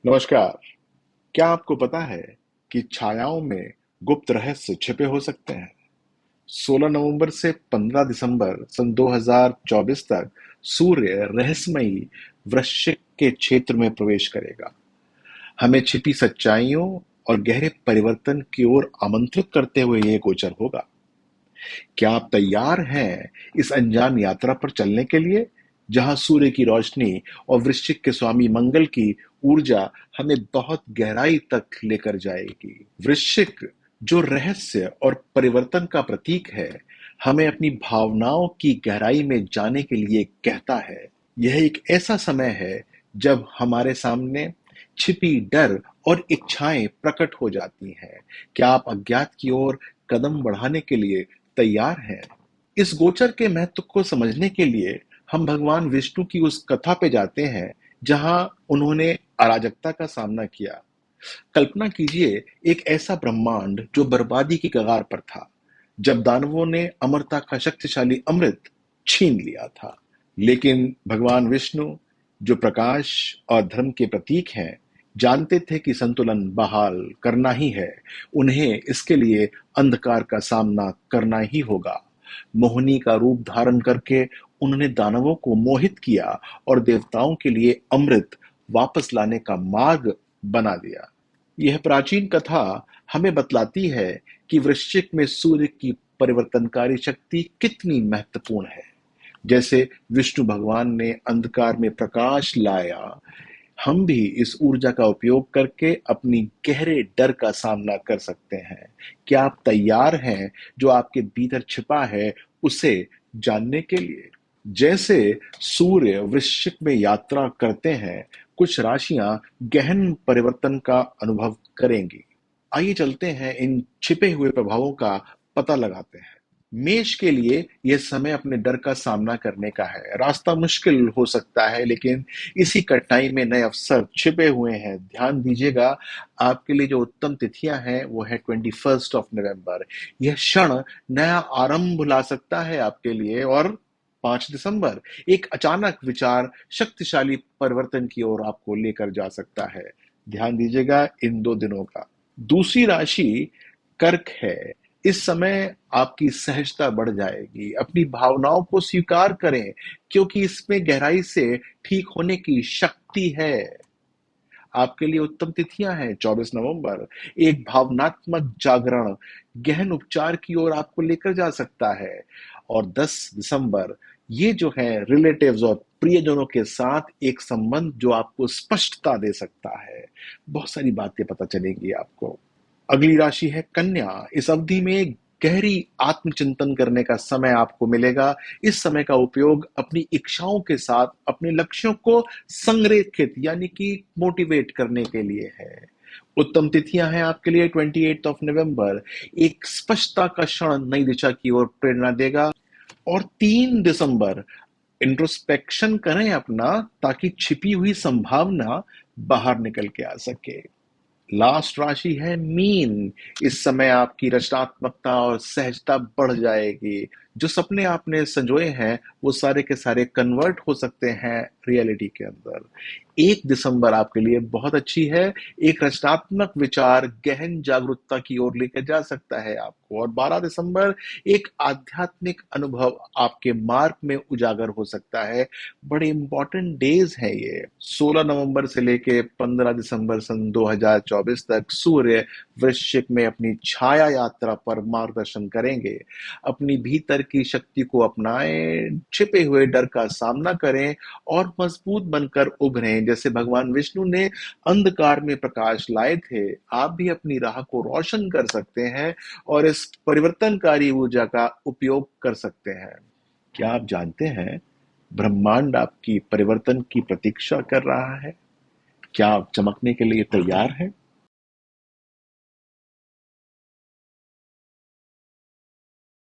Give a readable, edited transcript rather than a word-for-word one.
नमस्कार। क्या आपको पता है कि छायाओं में गुप्त रहस्य छिपे हो सकते हैं? 16 नवंबर से 15 दिसंबर सन 2024 तक सूर्य रहस्यमयी वृश्चिक के क्षेत्र में प्रवेश करेगा। हमें छिपी सच्चाइयों और गहरे परिवर्तन की ओर आमंत्रित करते हुए यह गोचर होगा। क्या आप तैयार हैं इस अनजान यात्रा पर चलने के लिए, जहां सूर्य की रोशनी और वृश्चिक के स्वामी मंगल की ऊर्जा हमें बहुत गहराई तक लेकर जाएगी? वृश्चिक, जो रहस्य और परिवर्तन का प्रतीक है, हमें अपनी भावनाओं की गहराई में जाने के लिए कहता है। यह एक ऐसा समय है जब हमारे सामने छिपी डर और इच्छाएं प्रकट हो जाती हैं। क्या आप अज्ञात की ओर कदम बढ़ाने के लिए तैयार हैं? इस गोचर के महत्व को समझने के लिए हम भगवान विष्णु की उस कथा पे जाते हैं जहां उन्होंने अराजकता का सामना किया। कल्पना कीजिए, एक ऐसा ब्रह्मांड जो बर्बादी की कगार पर था, जब दानवों ने अमरता का शक्तिशाली अमृत छीन लिया था। लेकिन भगवान विष्णु, जो प्रकाश और धर्म के प्रतीक हैं, जानते थे कि संतुलन बहाल करना ही है। उन्हें इसके लिए अंधकार का सामना करना ही होगा। मोहिनी का रूप धारण करके उन्होंने दानवों को मोहित किया और देवताओं के लिए अमृत वापस लाने का मार्ग बना दिया। यह प्राचीन कथा हमें बतलाती है कि वृश्चिक में सूर्य की परिवर्तनकारी शक्ति कितनी महत्वपूर्ण है। जैसे विष्णु भगवान ने अंधकार में प्रकाश लाया, हम भी इस ऊर्जा का उपयोग करके अपनी गहरे डर का सामना कर सकते हैं। क्या आप तैयार हैं जो आपके भीतर छिपा है उसे जानने के लिए? जैसे सूर्य वृश्चिक में यात्रा करते हैं, कुछ राशियां गहन परिवर्तन का अनुभव करेंगी। आइए चलते हैं इन छिपे हुए प्रभावों का पता लगाते हैं। मेष के लिए यह समय अपने डर का सामना करने का है। रास्ता मुश्किल हो सकता है, लेकिन इसी कठिनाई में नए अवसर छिपे हुए हैं। ध्यान दीजिएगा, आपके लिए जो उत्तम तिथियां हैं वो है 21 नवंबर। यह क्षण नया आरंभ ला सकता है आपके लिए। और 5 दिसंबर, एक अचानक विचार शक्तिशाली परिवर्तन की ओर आपको लेकर जा सकता है। ध्यान दीजिएगा इन 2 दिनों का। दूसरी राशि कर्क है। इस समय आपकी सहजता बढ़ जाएगी। अपनी भावनाओं को स्वीकार करें, क्योंकि इसमें गहराई से ठीक होने की शक्ति है। आपके लिए उत्तम तिथियां हैं 24 नवंबर, एक भावनात्मक जागरण गहन उपचार की ओर आपको लेकर जा सकता है। और 10 दिसंबर, ये जो है रिलेटिव्स और प्रियजनों के साथ एक संबंध जो आपको स्पष्टता दे सकता है। बहुत सारी बातें पता चलेंगी आपको। अगली राशि है कन्या। इस अवधि में गहरी आत्मचिंतन करने का समय आपको मिलेगा। इस समय का उपयोग अपनी इच्छाओं के साथ अपने लक्ष्यों को संरेखित यानी कि मोटिवेट करने के लिए है। उत्तम तिथियां हैं आपके लिए 28 नवंबर, एक स्पष्टता का क्षण नई दिशा की ओर प्रेरणा देगा। और 3 दिसंबर, इंट्रोस्पेक्शन करें अपना, ताकि छिपी हुई संभावना बाहर निकल के आ सके। लास्ट राशि है मीन। इस समय आपकी रचनात्मकता और सहजता बढ़ जाएगी। जो सपने आपने संजोए हैं वो सारे के सारे कन्वर्ट हो सकते हैं रियलिटी के अंदर। 1 दिसंबर आपके लिए बहुत अच्छी है। एक रचनात्मक विचार गहन जागरूकता की ओर लेकर जा सकता है आपको। और 12 दिसंबर, एक आध्यात्मिक अनुभव आपके मार्ग में उजागर हो सकता है। बड़े इंपॉर्टेंट डेज हैं ये। 16 नवंबर से लेके 15 दिसंबर सन 2024 तक सूर्य वृश्चिक में अपनी छाया यात्रा पर मार्गदर्शन करेंगे। अपनी भीतर की शक्ति को अपनाएं, छिपे हुए डर का सामना करें और मजबूत बनकर उभरें। जैसे भगवान विष्णु ने अंधकार में प्रकाश लाए थे, आप भी अपनी राह को रोशन कर सकते हैं और इस परिवर्तनकारी ऊर्जा का उपयोग कर सकते हैं। क्या आप जानते हैं, ब्रह्मांड आपकी परिवर्तन की प्रतीक्षा कर रहा है? क्या आप चमकने के लिए तैयार हैं?